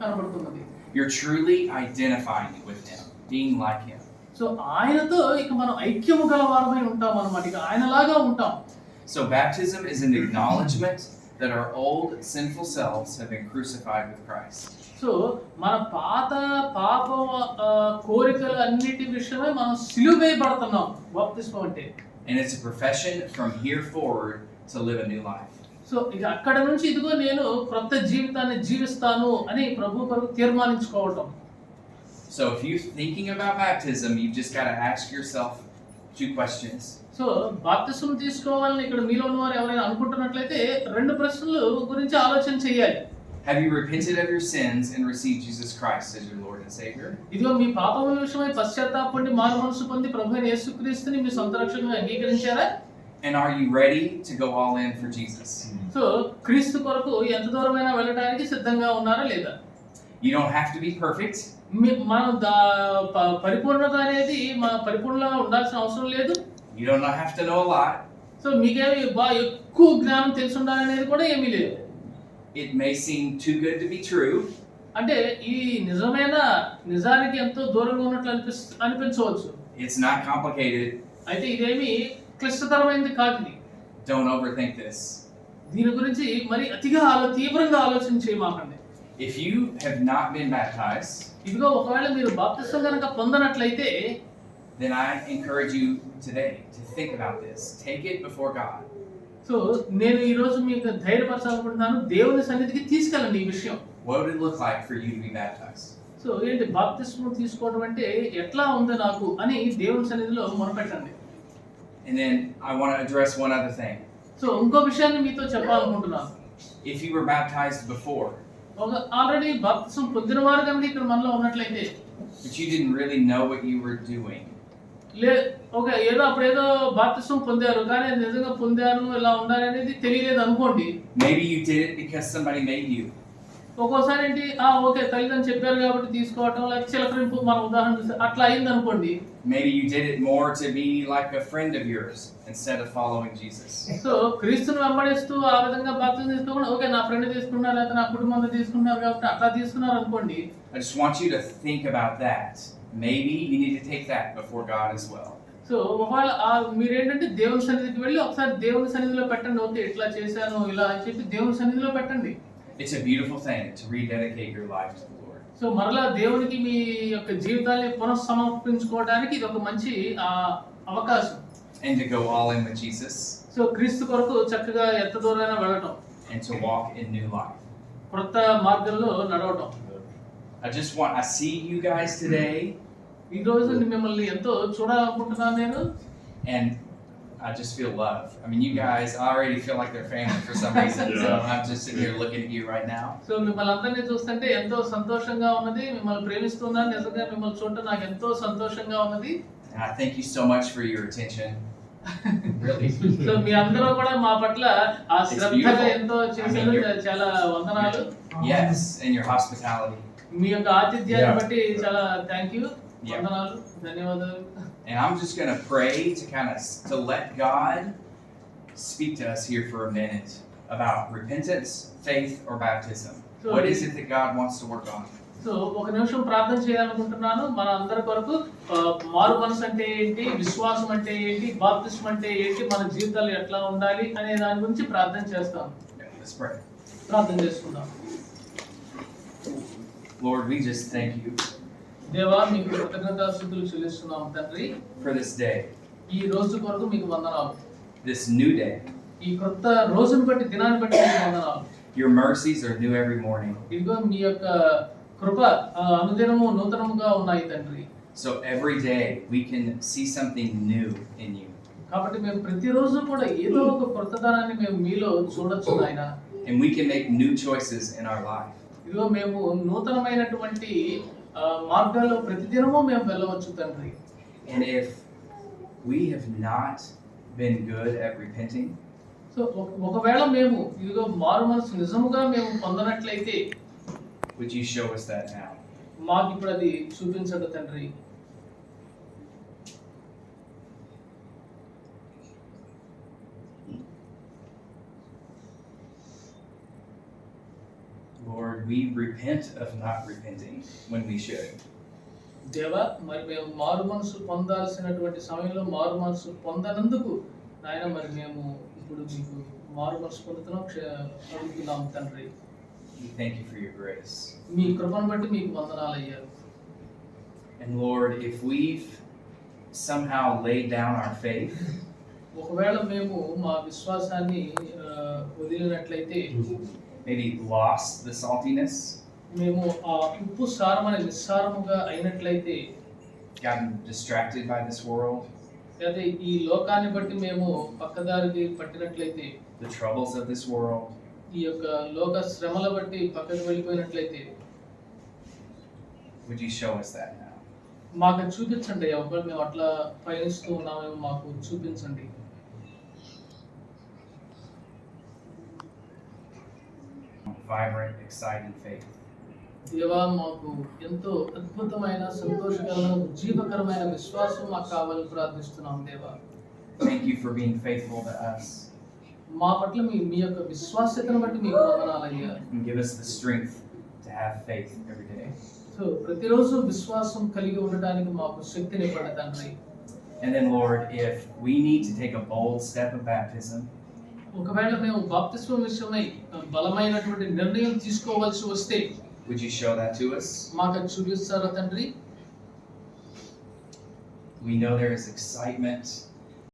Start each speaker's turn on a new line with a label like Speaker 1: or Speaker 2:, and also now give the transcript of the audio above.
Speaker 1: కనబడుతున్నది.
Speaker 2: You're truly identifying with him, being like him.
Speaker 1: So ఆయనతో ఇక మనం ఐక్యము గలవారమై ఉంటాం అన్నమాట. ఇక ఆయనలాగా ఉంటాం.
Speaker 2: So baptism is an acknowledgement that our old sinful selves have been crucified with Christ.
Speaker 1: So మన పాత పాప కోరికలు అన్నిటి విషయమై మనం సిలువ వేయబడుతున్నాం బాప్తిస్మం అంటే.
Speaker 2: And it's a profession from here forward to live a new life.
Speaker 1: So ఇక అక్కడ నుంచి ఇదిగో నేను క్రొత్త జీవితాన్ని జీవిస్తాను అని ప్రభు కొరకు తీర్మానించుకోవటం.
Speaker 2: So if you're thinking about baptism, you've just got to ask yourself 2 questions.
Speaker 1: So బాప్తిస్మం తీసుకోవాలని ఇక్కడ మీలో ఉన్నవారు ఎవరైనా అనుకుంటున్నట్లయితే 2 ప్రశ్నలు గురించి ఆలోచన చేయాలి.
Speaker 2: Have you repented of your sins and received Jesus Christ as your Lord and Savior?
Speaker 1: ఇదిగో మీ పాపముల విషయమై పశ్చాత్తాపపడి మారు మనసు పొంది ప్రభువైన యేసుక్రీస్తుని మీ సొంత రక్షకునిగా అంగీకరించారా?
Speaker 2: And are you ready to go all in for Jesus?
Speaker 1: So క్రీస్తు కొరకు ఎంత దూరమైనా వెళ్ళడానికి సిద్ధంగా ఉన్నారా లేదా?
Speaker 2: You don't have to be perfect.
Speaker 1: మనం పరిపూర్ణత అనేది మన పరిపూర్ణంగా ఉండాల్సిన అవసరం లేదు.
Speaker 2: You don't have to know a lot.
Speaker 1: So మీకేమి ఎక్కువ జ్ఞానం తెలిసి ఉండాలనేది కూడా ఏమీ లేదు.
Speaker 2: It may seem too good to be true.
Speaker 1: అంటే ఈ నిజానికి ఎంతో దూరంగా ఉన్నట్లు అనిపించవచ్చు.
Speaker 2: It's not complicated.
Speaker 1: అయితే ఇదేమి క్లిష్టతరమైనది కాదు ఇది.
Speaker 2: Don't overthink this.
Speaker 1: దీని గురించి మరి అతిగా తీవ్రంగా ఆలోచన చేయమాకండి.
Speaker 2: If you have not been baptized,
Speaker 1: ఇదిగో ఒకవేళ మీరు బాప్తిస్మం గనుక పొందనట్లయితే,
Speaker 2: then I encourage you today to think about this. Take it before God.
Speaker 1: So నేను ఈ రోజు మీకు ధైర్యపరచాలనుకుంటున్నాను. దేవుని సన్నిధికి తీసుకెళ్ళండి ఈ విషయం.
Speaker 2: What would it look like for you to be baptized?
Speaker 1: So ఏంటి బాప్తిస్మం తీసుకోవడం అంటే ఎట్లా ఉంది నాకు అని దేవుని సన్నిధిలో మొరపెట్టండి.
Speaker 2: And then I want to address one other thing.
Speaker 1: So ఇంకో విషయాన్ని మీతో చెప్పాలనుకుంటున్నాను.
Speaker 2: If you were baptized before,
Speaker 1: already బాప్తిస్మం పొందిన వారు కనుక ఇక్కడ మనలో ఉన్నట్లయితే,
Speaker 2: but you didn't really know what you were doing.
Speaker 1: ఏదో అప్పుడేదో బాప్తిస్మం పొందారు కానీ నిజంగా పొందారు ఇలా ఉండాలి అనేది తెలియలేదు అనుకోండి.
Speaker 2: Maybe you did it because somebody made you.
Speaker 1: ఒక్కోసారి ఏంటి ఓకే తల్లిదండ్రులు చెప్పారు కాబట్టి తీసుకోవటం, లేకపోతే చిలకరింపు మన ఉదాహరణ అట్లా అయింది అనుకోండి.
Speaker 2: Maybe you did it more to be like a friend of yours instead of following Jesus.
Speaker 1: So క్రీస్తుని వెంబడిస్తూ ఆ విధంగా బాప్తిజం తీసుకోకుండా ఓకే నా ఫ్రెండ్ తీసుకున్నారు లేకపోతే నా కుటుంబంలో తీసుకున్నారు కాబట్టి అట్లా తీసుకున్నారు అనుకోండి.
Speaker 2: I just want you to think about that. Maybe you need to take that before God as well.
Speaker 1: So ఒకవేళ మీరేంటంటే దేవుని సన్నిధికి వెళ్ళి ఒకసారి దేవుని సన్నిధిలో పెట్టండి. ఓకే ఇట్లా చేశాను ఇలా అని చెప్పి దేవుని సన్నిధిలో పెట్టండి.
Speaker 2: It's a beautiful thing to rededicate your life to the Lord.
Speaker 1: So మరలా దేవునికి మీ యొక్క జీవితాన్ని పునఃసమర్పించుకోవడానికి ఇది ఒక మంచి అవకాశం.
Speaker 2: And to go all in with Jesus.
Speaker 1: So క్రీస్తు కొరకు చక్కగా ఎంత దూరమైనా వెళ్ళటం.
Speaker 2: And to walk in new life.
Speaker 1: కొత్త మార్గంలో నడవటం.
Speaker 2: I see you guys today.
Speaker 1: ఈ రోజు మిమ్మల్ని ఎంతో చూడాలనుకుంటున్నాను నేను.
Speaker 2: And I just feel love. I mean, you guys already feel like they're family for some reason. So I'm just sitting here looking at you right now.
Speaker 1: So మిమ్మల్ని అందరినీ చూస్తుంటే ఎంతో సంతోషంగా ఉన్నది. మిమ్మల్ని ప్రేమిస్తున్నాను. నిజంగా మిమ్మల్ని చూడటం నాకు ఎంతో సంతోషంగా ఉన్నది.
Speaker 2: And I thank you so much for your attention. Really.
Speaker 1: So మీ అందరూ కూడా మా పట్ల ఆ శ్రద్ధగా ఎంతో చేశారు. చాలా వందనాలు.
Speaker 2: Yes, and your hospitality.
Speaker 1: మీ యొక్క ఆతిథ్యాన్ని బట్టి చాలా థాంక్యూ. వందనాలు. ధన్యవాదాలు.
Speaker 2: And I'm just going to pray to let God speak to us here for a minute about repentance, faith, or baptism. So, what is it that God wants to work on?
Speaker 1: So ఒక నిమిషం ప్రార్థన చేయాలనుకుంటున్నాను. మన అందరి కొరకు మారు మనసు అంటే ఏంటి, విశ్వాసం అంటే ఏంటి, బాప్తిస్మం అంటే ఏంటి, మన జీవితాలు ఎట్లా ఉండాలి అనే దాని గురించి ప్రార్థన చేస్తాం.
Speaker 2: Let's pray.
Speaker 1: ప్రార్థన చేసుకుందాం.
Speaker 2: Lord, we just thank you.
Speaker 1: దేవా మీకు కృతజ్ఞతాస్తుతులు చెల్లిస్తున్నాం తండ్రి.
Speaker 2: For this day.
Speaker 1: ఈ రోజు కొరకు మీకు వందనాలు.
Speaker 2: This new day.
Speaker 1: ఈ కొత్త రోజును బట్టి దినాన్ని బట్టి మీకు వందనాలు.
Speaker 2: Your mercies are new every morning.
Speaker 1: ఇదిగో మీ యొక్క కృప అనుదినము నూతనముగా ఉన్నాయి తండ్రి.
Speaker 2: So every day we can see something new in you.
Speaker 1: కాబట్టి మేము ప్రతిరోజు కూడా ఏదో ఒక కొత్తదనాన్ని మేము మీలో చూడొచ్చు నాయనా.
Speaker 2: And we can make new choices in our life.
Speaker 1: ఇదిగో మేము నూతనమైనటువంటి మార్గాల్లో ప్రతిదినము మేము వెళ్ళవచ్చు తండ్రి.
Speaker 2: And if we have not been good at repenting,
Speaker 1: so ఒకవేళ మేము ఇదిగో మారు మనసు నిజముగా మేము పొందనట్లయితే,
Speaker 2: would you show us that now?
Speaker 1: మాకు ఇప్పుడు అది చూపించండి తండ్రి.
Speaker 2: Lord, we we repent of not repenting when we should.
Speaker 1: దేవా, మరి మేము మారు మనసు పొందాల్సినటువంటి సమయంలో మారు మనసు పొందనందుకు నాయన మరి మేము ఇప్పుడు మీకు మారు మనసు పొందుతున్నాం, అడుగుతున్నాం తండ్రి.
Speaker 2: We thank you for your grace.
Speaker 1: మీ కృపను బట్టి మీకు వందనాలయ్యా.
Speaker 2: And Lord, if we've somehow laid down our faith,
Speaker 1: ఒకవేళ మేము మా విశ్వాసాన్ని వదిలినట్లయితే,
Speaker 2: maybe lost the saltiness,
Speaker 1: మేము ఆ ఉప్పు సారం అనే నిస్సారముగా అయినట్లయితే,
Speaker 2: gotten distracted by this world,
Speaker 1: లేదా ఈ లోకాన్ని బట్టి మేము పక్కదారికి పట్టినట్లయితే,
Speaker 2: the troubles of this world,
Speaker 1: ఈ యొక్క లోక శ్రమల బట్టి పక్కకు వెళ్ళిపోయినట్లయితే,
Speaker 2: would you show us that now?
Speaker 1: మాకు చూపించండి. ఒకవేళ మేము అట్లా పయనిస్తూ ఉన్నామేమో మాకు చూపించండి.
Speaker 2: Vibrant, exciting faith.
Speaker 1: దేవా, మాకు ఎంతో అద్భుతమైన సంతోషకరమైన జీవకరమైన విశ్వాసం మాకు కావాలని ప్రార్థిస్తున్నాం దేవా.
Speaker 2: Thank you for being faithful to us.
Speaker 1: మా పట్ల మీ యొక్క విశ్వాస్యతను బట్టి మీకు వందనాలయ్యా.
Speaker 2: And give us the strength to have faith every day.
Speaker 1: So ప్రతిరోజు విశ్వాసం కలిగి ఉండడానికి మాకు శక్తిని ఇవ్వండి తండ్రి.
Speaker 2: And then Lord, if we need to take a bold step of baptism,
Speaker 1: ఒకవేళ మేము బాప్తిస్మం విషయమై బలమైనటువంటి నిర్ణయం తీసుకోవాల్సి వస్తే,
Speaker 2: would you show that to us?
Speaker 1: మాకు అది చూపిస్తారా తండ్రి?
Speaker 2: We know there is excitement